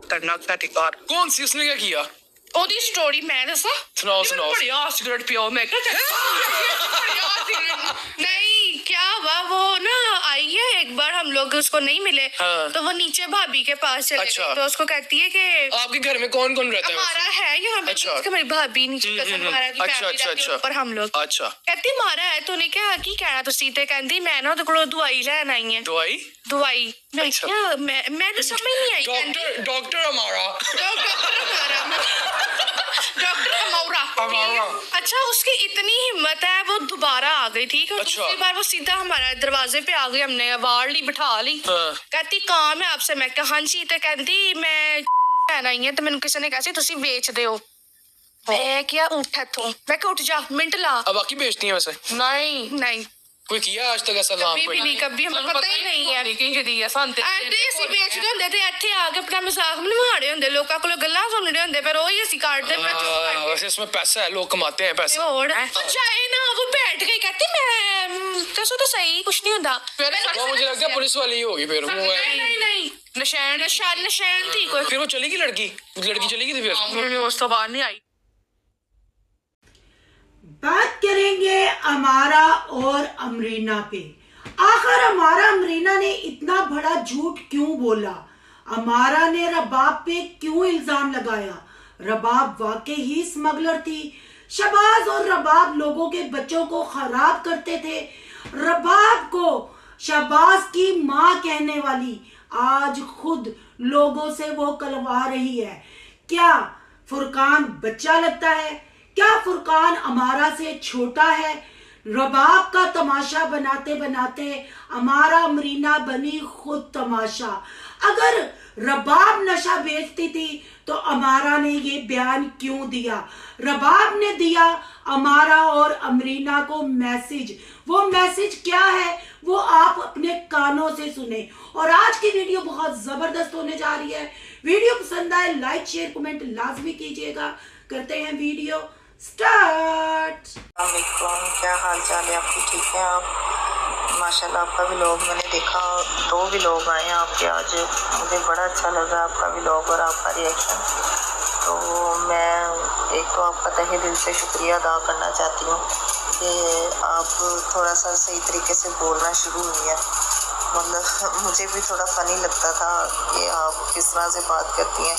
खतरनाक तरीका। कौन सी, उसने क्या किया? ओदी स्टोरी मैं दसा। सुनाओ सुनाओ। बढ़िया सिगरेट पियो, मैं क्या नहीं क्या हुआ, वो ना आई है एक बार, हम लोग उसको नहीं मिले। हाँ। तो वो नीचे भाभी के पास चले अच्छा। गई, तो उसको कहती है कि आपके घर में कौन कौन रहता है? हमारा है यहाँ पे। अच्छा। मेरी भाभी नीचे हमारा की अच्छा, फैमिली अच्छा, रहती है, अच्छा। ऊपर हम लोग। अच्छा। कहती हमारा है, तो ने क्या की कहना तुसी ते कहती मैं ना ओदे कोलों दवाई लेन आई है। दवाई? दवाई मैं अच्छा। क्या मैं तो समझ नहीं आई। डॉक्टर हमारा। डॉक्टर हमारा। अच्छा, उसकी इतनी हिम्मत है, वो दोबारा आ गई। ठीक है, अच्छा। दूसरी बार वो सीधा हमारे दरवाजे पे आ गई, हमने अवार्ड ली, बिठा ली। कहती काम है आपसे, मैं कहा हाँ जी। तो कहती मैं आई है, तो मैंने किसी ने कहा तुसी बेच दे हो। मैं क्या उठ इथों, मैं क्या उठ जा, मिनट ला। अब बाकी बेचती है वैसे? नहीं कोई किया आज तक ऐसा काम? कभी नहीं, कभी हमें पता ही नहीं है कि जदी ऐसा ਹੁੰਦੇ ਅਸੀਂ ਵੇਚਦੇ ਹੁੰਦੇ ਤੇ ਇੱਥੇ ਆ ਕੇ अपना मजाक मनवाड़े ਹੁੰਦੇ, ਲੋਕਾਂ ਕੋਲੋਂ ਗੱਲਾਂ ਸੁਣਦੇ ਹੁੰਦੇ, पर वही ਅਸੀਂ काटते हैं। वैसे इसमें पैसा है, लोग कमाते हैं पैसे। और चाहे ना वो बैठ गई, कहती मैं तो सही कुछ नहीं होता। वो मुझे लगता है पुलिस वाली ही होगी फिर। वो नहीं नशैन थी कोई। फिर वो चली गई, लड़की चली गई थी फिर उस तो बाहर नहीं आई। बात करेंगे अमारा और अमरीना पे। आखिर अमारा अमरीना ने इतना बड़ा झूठ क्यों बोला? अमारा ने रबाब पे क्यों इल्जाम लगाया? रबाब वाकई ही स्मगलर थी। शहबाज और रबाब लोगों के बच्चों को खराब करते थे। रबाब को शहबाज की माँ कहने वाली आज खुद लोगों से वो कलवा रही है। क्या फुरकान बच्चा लगता है? क्या फुरकान अमारा से छोटा है? रबाब का तमाशा बनाते बनाते अमारा अमरीना बनी खुद तमाशा। अगर रबाब नशा बेचती थी तो अमारा ने ये बयान क्यों दिया? रबाब ने दिया अमारा और अमरीना को मैसेज। वो मैसेज क्या है वो आप अपने कानों से सुने। और आज की वीडियो बहुत जबरदस्त होने जा रही है। वीडियो पसंद आए लाइक शेयर कमेंट लाजमी कीजिएगा। करते हैं वीडियो स्टार्ट। क्या हाल चाल है आपकी? ठीक है आप? माशाल्लाह आपका व्लॉग मैंने देखा, 2 व्लॉग आए हैं आपके आज। मुझे बड़ा अच्छा लगा आपका व्लॉग और आपका रिएक्शन। तो मैं एक तो आपका तहे दिल से शुक्रिया अदा करना चाहती हूँ कि आप थोड़ा सा सही तरीके से बोलना शुरू हुई है। मतलब मुझे भी थोड़ा फ़नी लगता था कि आप किस तरह से बात करती हैं,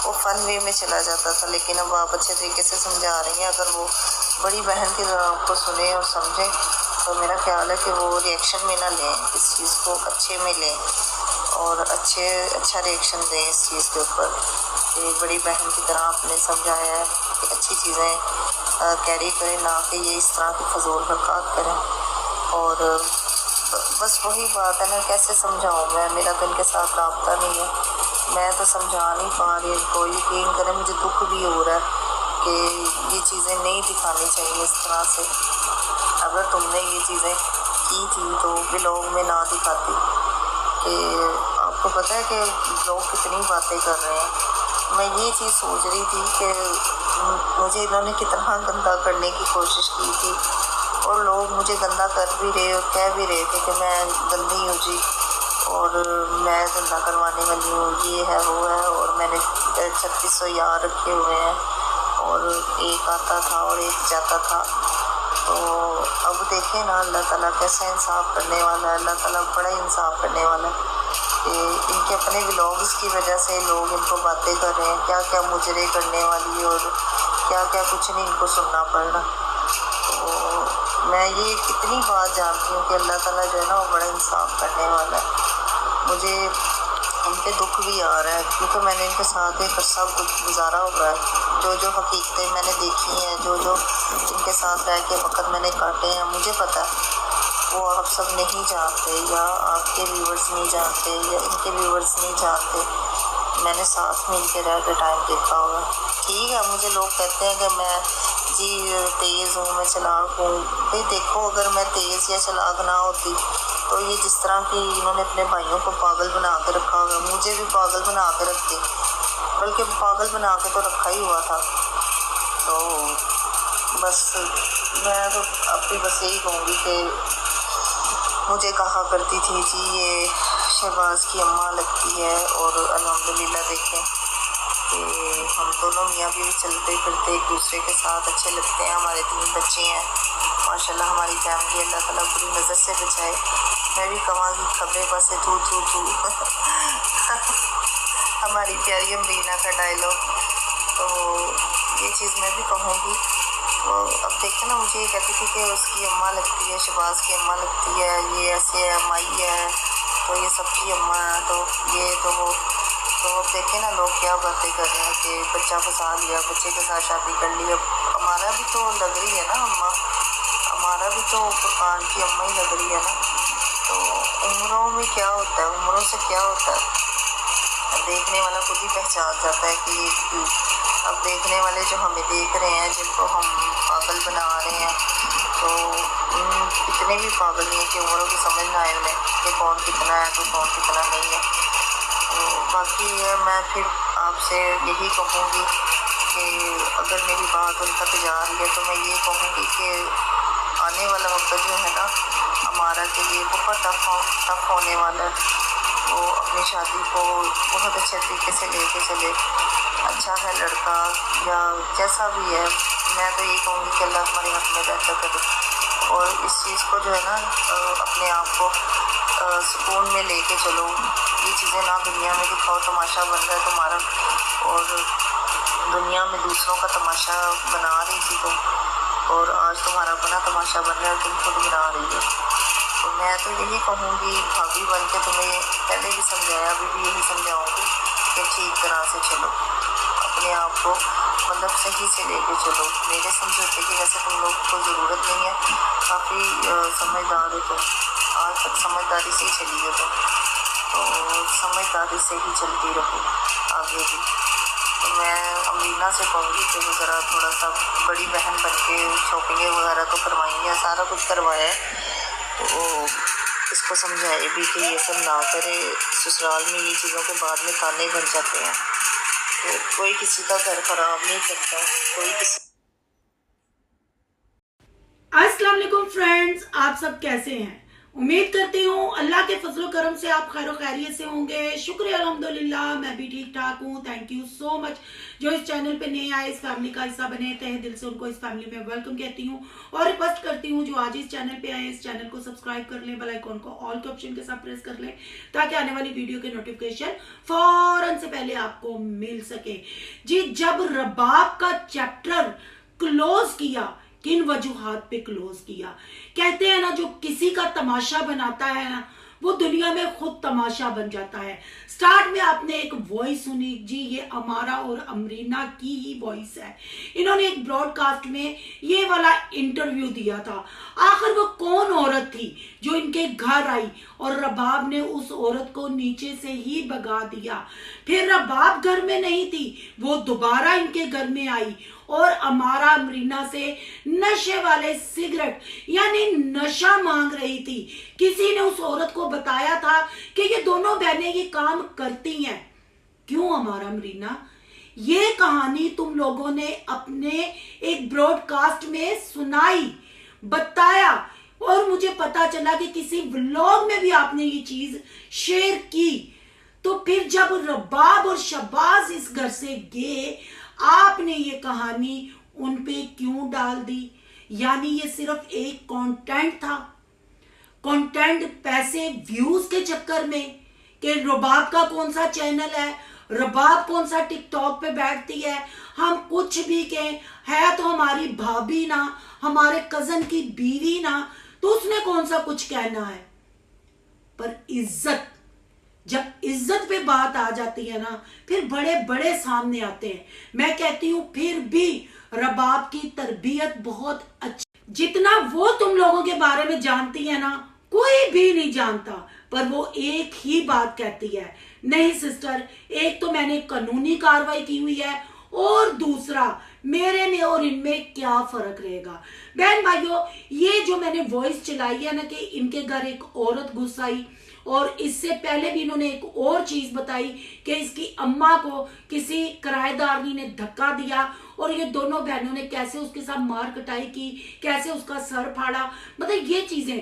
वो फन वे में चला जाता था। लेकिन अब आप अच्छे तरीके से समझा रही हैं। अगर वो बड़ी बहन की तरह आपको सुने और समझें तो मेरा ख्याल है कि वो रिएक्शन में ना लें, इस चीज़ को अच्छे में लें और अच्छा रिएक्शन दें इस चीज़ के ऊपर कि बड़ी बहन की तरह आपने समझाया है कि अच्छी चीज़ें कैरी करें, ना कि ये इस तरह की फजूल हरकत करें। और बस वही बात है ना, कैसे समझाऊँ मैं? मेरा तो इनके साथ रब्ता नहीं है, मैं तो समझा नहीं पा रही इनको। यकीन करें मुझे दुख भी हो रहा है कि ये चीज़ें नहीं दिखानी चाहिए इस तरह से। अगर तुमने ये चीज़ें की थी तो व्लॉग में ना दिखाती। कि आपको पता है कि लोग कितनी बातें कर रहे हैं। मैं ये चीज़ सोच रही थी कि मुझे इन्होंने कितना गंदा करने की कोशिश की थी और लोग मुझे गंदा कर भी रहे और कह भी रहे थे कि मैं गंदी हूँ जी और मैं धंधा करवाने वाली हूँ, ये है वो है। और मैंने 3600 यार रखे हुए हैं और एक आता था और एक जाता था। तो अब देखें ना, अल्लाह ताला कैसे इंसाफ करने वाला है। अल्लाह ताला बड़ा इंसाफ करने वाला है कि इनके अपने व्लॉग्स की वजह से लोग इनको बातें कर रहे हैं, क्या क्या मुजरे करने वाली और क्या क्या कुछ नहीं इनको सुनना पड़ना। तो मैं ये कितनी बात जानती हूँ कि अल्लाह ताला जो है ना वो बड़ा इंसाफ करने वाला है। मुझे उनके दुख भी आ रहा है क्योंकि मैंने इनके साथ एक अर्सा गुजारा हुआ है। जो हकीकतें मैंने देखी हैं, जो इनके साथ रह के वक्त मैंने काटे हैं, मुझे पता है वो आप सब नहीं जानते या आपके व्यूवर्स नहीं जानते या इनके व्यूवर्स नहीं जानते। मैंने साथ मिल के रह के टाइम देखा हुआ। ठीक है, मुझे लोग कहते हैं कि मैं जी तेज़ हूँ, मैं चलाक हूँ। भाई देखो, अगर मैं तेज़ या चलाक ना होती तो ये जिस तरह की इन्होंने अपने भाइयों को पागल बना के रखा हुआ, मुझे भी पागल बना के रखती, बल्कि पागल बना के तो रखा ही हुआ था। तो बस मैं तो अब भी बस यही कहूँगी कि मुझे कहा करती थी जी ये शहबाज की अम्मा लगती है और अल्हम्दुलिल्लाह देखें कि हम दोनों मियाँ बीवी चलते फिरते एक दूसरे के साथ अच्छे लगते हैं। हमारे 3 बच्चे हैं माशाल्लाह। हमारी फैमिली अल्लाह ताला बुरी नज़र से बचाए। मैं भी कहूँगी खबरें बस से थू थू थू हमारी प्यारी अमरीना का डायलॉग। तो ये चीज़ मैं भी कहूँगी। तो अब देखें ना, मुझे ये कहती थी कि उसकी अम्मा लगती है, शहबाज की अम्मा लगती है, ये ऐसे है, माई है, तो ये सबकी अम्मा है, तो ये तो वो। तो अब देखें ना लोग क्या बातें कर रहे हैं कि बच्चा फंसा लिया, बच्चे के साथ शादी कर ली। अब हमारा भी तो लग रही है ना अम्मा, हमारा भी तो फुरकान की अम्मा ही लग रही है ना। तो उम्रों में क्या होता है, उम्रों से क्या होता है, देखने वाला खुद ही पहचान जाता है कि अब देखने वाले जो हमें देख रहे हैं, जिनको हम पागल बना रहे हैं, तो इतने भी पागल नहीं है कि उम्रों की समझ ना आए उन्हें कि कौन कितना है तो कौन कितना नहीं है। तो बाकी ये मैं फिर आपसे यही कहूँगी कि अगर मेरी बात उन तक जा रही है तो मैं ये कहूँगी कि आने वाला वक्त जो है ना हमारा के लिए बहुत टफ होने वाला है। वो अपनी शादी को बहुत अच्छे तरीके से लेके चले। अच्छा है लड़का या जैसा भी है, मैं तो ये कहूँगी कि अल्लाह तुम्हारे हक में रहता करे। और इस चीज़ को जो है ना अपने आप को सुकून में लेके चलो। ये चीज़ें ना दुनिया में दिखाओ, तमाशा बन रहा है तुम्हारा, और दुनिया में दूसरों का तमाशा बना रही थी तुम, और आज तुम्हारा अपना तमाशा बन रहा है, तुम खुद बना रही हो। तो मैं तो यही कहूँगी, भाभी बन के तुम्हें पहले भी समझाया, अभी भी यही समझाऊँगी कि ठीक तरह से चलो, अपने आप को मतलब सही से लेके चलो। मेरे समझौते की वैसे तुम लोग को ज़रूरत नहीं है, काफ़ी समझदार हो तुम, आज तक समझदारी से ही चली हो तुम, तो समझदारी से ही चलती रहो आगे भी। तो मैं अमीना से कहूँगी कि वो ज़रा थोड़ा सा बड़ी बहन बन के शॉपिंग वगैरह तो करवाई है, सारा कुछ करवाया है, तो इसको समझाए भी कि ये सब ना करे। ससुराल में ये चीज़ों के बाद में ताने बन जाते हैं। तो कोई किसी का घर खराब नहीं करता, कोई किसी। अस्सलाम वालेकुम फ्रेंड्स, आप सब कैसे हैं? उम्मीद करती हूँ अल्लाह के फजलो करम से आप खैर खैरियत से होंगे। शुक्र अल्हम्दुलिल्लाह, मैं भी ठीक ठाक हूँ। थैंक यू सो मच जो इस चैनल पे नए आए, इस फैमिली का हिस्सा बने, तहे दिल से उनको इस फैमिली में वेलकम कहती हूँ। और रिक्वेस्ट करती हूँ जो आज इस चैनल पे आए, इस चैनल को सब्सक्राइब कर लें, बेल आइकॉन को ऑल के ऑप्शन के साथ प्रेस कर लें, ताकि आने वाली वीडियो के नोटिफिकेशन फौरन से पहले आपको मिल सके। जी, जब रबाब का चैप्टर क्लोज किया, किन वजूहात पे क्लोज किया? कहते हैं ना, जो किसी का तमाशा बनाता है ना, वो दुनिया में खुद तमाशा बन जाता है। स्टार्ट में आपने एक वॉइस सुनी जी, ये अमारा और अमरीना की ही वॉइस है। इन्होंने एक ब्रॉडकास्ट में ये वाला इंटरव्यू दिया था। आखिर वो कौन औरत थी जो इनके घर आई और रबाब ने उस औरत को नीचे से ही भगा दिया? फिर रबाब घर में नहीं थी, वो दोबारा इनके घर में आई और अमारा अमरीना से नशे वाले सिगरेट यानी नशा मांग रही थी। किसी ने उस औरत को बताया था कि ये दोनों बहनें ये काम करती हैं। क्यों अमारा अमरीना? ये कहानी तुम लोगों ने अपने एक ब्रॉडकास्ट में सुनाई, बताया, और मुझे पता चला कि किसी व्लॉग में भी आपने ये चीज शेयर की। तो फिर जब रबाब और शहबाज इस घर से गए, आपने ये कहानी उन पे क्यों डाल दी? यानी ये सिर्फ एक कंटेंट था, कंटेंट पैसे व्यूज के चक्कर में कि रबाब का कौन सा चैनल है, रबाब कौन सा टिकटॉक पे बैठती है, हम कुछ भी कहें, है तो हमारी भाभी ना, हमारे कजन की बीवी ना, तो उसने कौन सा कुछ कहना है। पर इज्जत, जब इज्जत पे बात आ जाती है ना, फिर बड़े बड़े सामने आते हैं। मैं कहती हूँ फिर भी रबाब की तरबियत बहुत अच्छी, जितना वो तुम लोगों के बारे में जानती है ना, कोई भी नहीं जानता। पर वो एक ही बात कहती है, नहीं सिस्टर, एक तो मैंने कानूनी कार्रवाई की हुई है, और दूसरा मेरे में और इनमें क्या फर्क रहेगा। बहन भाइयों, ये जो मैंने वॉइस चलाई है ना कि इनके घर एक औरत घुस आई, और इससे पहले भी इन्होंने एक और चीज बताई कि इसकी अम्मा को किसी किराएदारनी ने धक्का दिया और ये दोनों बहनों ने कैसे उसके साथ मार कटाई की, कैसे उसका सर फाड़ा, मतलब ये चीजें।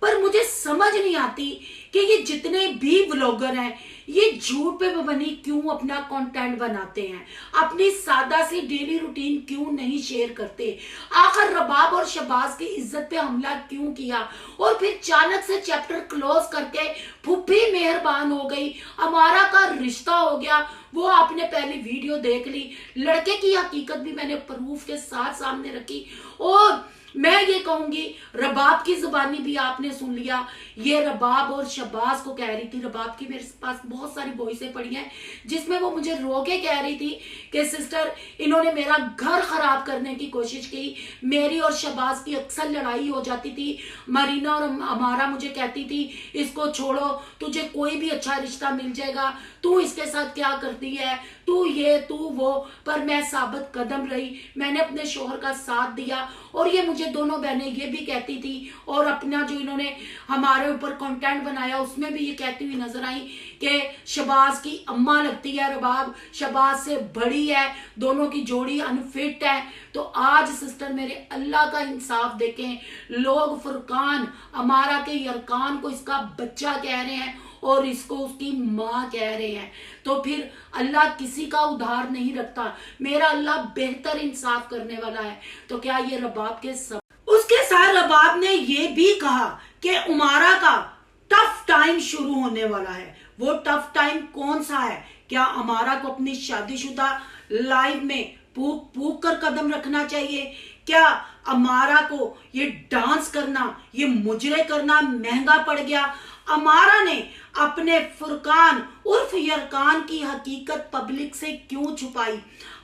पर मुझे समझ नहीं आती कि ये जितने भी व्लॉगर हैं, ये झूठ पे बनी क्यों अपना कंटेंट बनाते हैं, अपनी सादा सी डेली रूटीन क्यों नहीं शेयर करते, आखिर रबाब और शहबाज की इज्जत पे हमला क्यों किया, और फिर अचानक से चैप्टर क्लोज करके फुप्पी मेहरबान हो गई, अमारा का रिश्ता हो गया। वो आपने पहली वीडियो देख ली, लड़के की हकीकत भी मैंने प्रूफ के साथ सामने रखी, और मैं ये कहूंगी रबाब की जुबानी भी आपने सुन लिया। ये रबाब और शहबाज को कह रही थी, रबाब की मेरे पास बहुत सारी वॉइसें पड़ी हैं जिसमें वो मुझे रोके कह रही थी कि सिस्टर इन्होंने मेरा घर खराब करने की कोशिश की, मेरी और शहबाज की अक्सर लड़ाई हो जाती थी, मरीना और अमारा मुझे कहती थी इसको छोड़ो, तुझे कोई भी अच्छा रिश्ता मिल जाएगा, तू इसके साथ क्या करती है, तू ये तू वो, पर मैं साबित कदम रही, मैंने अपने शोहर का साथ दिया। और ये मुझे दोनों बहनें ये भी कहती थी, और अपना जो इन्होंने हमारे ऊपर कंटेंट बनाया उसमें भी ये कहती हुई नजर आई कि शहबाज की अम्मा लगती है रबाब, शहबाज से बड़ी है, दोनों की जोड़ी अनफिट है। तो आज सिस्टर मेरे अल्लाह का इंसाफ देखें, लोग फुरकान अमारा के यरकान को इसका बच्चा कह रहे हैं और इसको उसकी माँ कह रहे हैं, तो फिर अल्लाह किसी का उधार नहीं रखता, मेरा अल्लाह बेहतर इंसाफ करने वाला है। तो क्या ये रबाब के सब उसके साथ रबाब ने ये भी कहा कि उमारा का टफ टाइम शुरू होने वाला है। वो टफ टाइम कौन सा है? क्या अमारा को अपनी शादीशुदा लाइफ में पूक पूक कर कदम रखना चाहिए? क्या अमारा को ये डांस करना, ये मुजरे करना महंगा पड़ गया? अमारा ने अपने फुरकान उर्फ यरकान की हकीकत पब्लिक से क्यों छुपाई?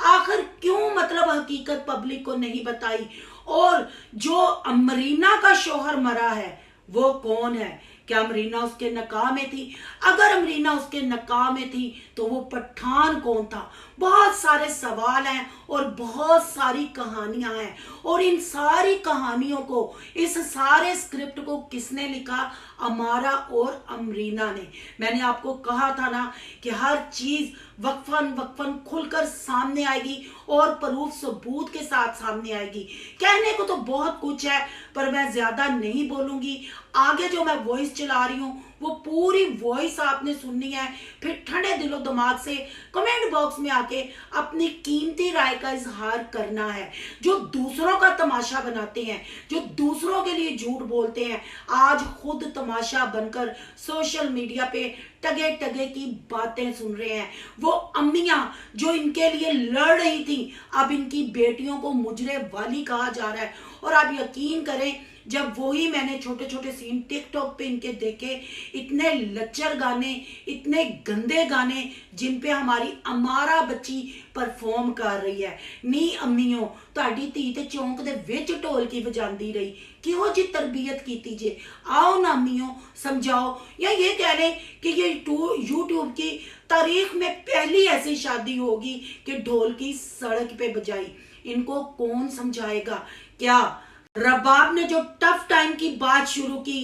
आखिर क्यों मतलब हकीकत पब्लिक को नहीं बताई? और जो अमरीना का शौहर मरा है वो कौन है? क्या अमरीना उसके निकाह में थी? अगर अमरीना उसके निकाह में थी तो वो पठान कौन था? बहुत सारे सवाल हैं और बहुत सारी कहानियां हैं, और इन सारी कहानियों को, इस सारे स्क्रिप्ट को किसने लिखा? अमारा और अमरीना ने। मैंने आपको कहा था ना कि हर चीज वक्फन वक्फन खुलकर सामने आएगी और प्रूफ सबूत के साथ सामने आएगी। कहने को तो बहुत कुछ है पर मैं ज्यादा नहीं बोलूंगी। आगे जो मैं वॉइस चला रही हूँ वो पूरी वॉइस आपने सुननी है, फिर ठंडे दिलो दिमाग से कमेंट बॉक्स में आके अपनी कीमती राय का इजहार करना है। जो दूसरों का तमाशा बनाते हैं, जो दूसरों के लिए झूठ बोलते हैं, आज खुद तमाशा बनकर सोशल मीडिया पे टगे टगे की बातें सुन रहे हैं। वो अम्मियां जो इनके लिए लड़ रही थी, अब इनकी बेटियों को मुजरे वाली कहा जा रहा है। और आप यकीन करें, जब वही मैंने छोटे छोटे सीन टिकटॉक पे इनके देखे, इतने लच्चर गाने, इतने गंदे गाने जिन पे हमारी अमारा बच्ची परफॉर्म कर रही है। नी अम्मियों, ਤੁਹਾਡੀ ਧੀ ਤੇ ਚੌਂਕ ਦੇ ਵਿੱਚ ਢੋਲਕੀ ਵਜਾਉਂਦੀ रही, ਕਿਹੋ जी तरबियत की जे? आओ ना अम्मियों समझाओ, या ये कह लें कि ये यूट्यूब की तारीख में पहली ऐसी शादी होगी कि ढोल की सड़क पे बजाई। इनको कौन समझाएगा? क्या रबाब ने जो टफ टाइम की बात शुरू की,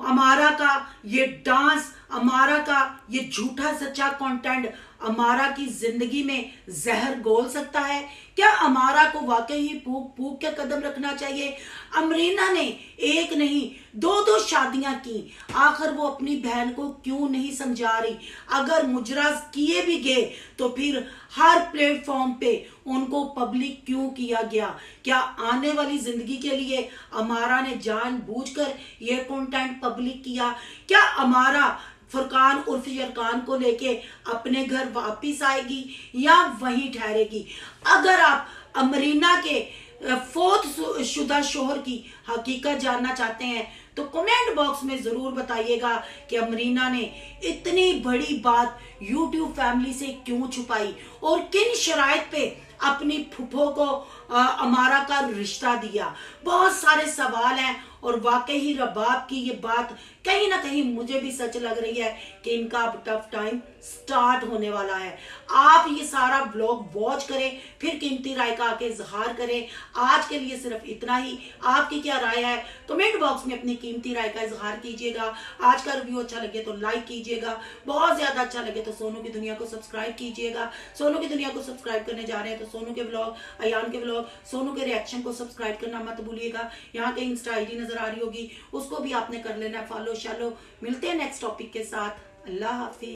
अमारा का ये डांस, अमारा का ये झूठा सच्चा कंटेंट अमारा की जिंदगी में जहर घोल सकता है? क्या अमारा को वाकई ही फूक फूक के कदम रखना चाहिए? अमरीना ने एक नहीं दो शादियां की, आखिर वो अपनी बहन को क्यों नहीं समझा रही? अगर मुजरा किए भी गए तो फिर हर प्लेटफॉर्म पे उनको पब्लिक क्यों किया गया? क्या आने वाली जिंदगी के लिए अमारा ने जानबूझकर ये कंटेंट पब्लिक किया? क्या अमारा फुरकान उर्फ यरकान को लेके अपने घर वापिस आएगी या वहीं ठहरेगी? अगर आप अमरीना के फोर्थ शुदा शोहर की हकीकत जानना चाहते हैं तो कमेंट बॉक्स में जरूर बताइएगा कि अमरीना ने इतनी बड़ी बात यूट्यूब फैमिली से क्यों छुपाई और किन शराइत पे अपनी फुफो को अमारा का रिश्ता दिया। बहुत सारे सवाल हैं और वाकई ही रबाब की ये बात कहीं ना कहीं मुझे भी सच लग रही है कि इनका अब टफ टाइम स्टार्ट होने वाला है। आप ये सारा ब्लॉग वॉच करें, फिर कीमती राय का आके इजहार करें। आज के लिए सिर्फ इतना ही। आपकी क्या राय है कमेंट बॉक्स में अपनी कीमती राय का इजहार कीजिएगा। आज का रिव्यू अच्छा लगे तो लाइक कीजिएगा, बहुत ज्यादा अच्छा लगे तो सोनू की दुनिया को सब्सक्राइब कीजिएगा। सोनू की दुनिया को सब्सक्राइब करने जा रहे हैं तो सोनू के ब्लॉग, अयान के ब्लॉग, सोनू के रिएक्शन को सब्सक्राइब करना मत भूलिएगा। यहाँ के इंस्टा आईडी नजर आ रही होगी, उसको भी आपने कर लेना फॉलो शालो। मिलते हैं नेक्स्ट टॉपिक के साथ। अल्लाह हाफिज।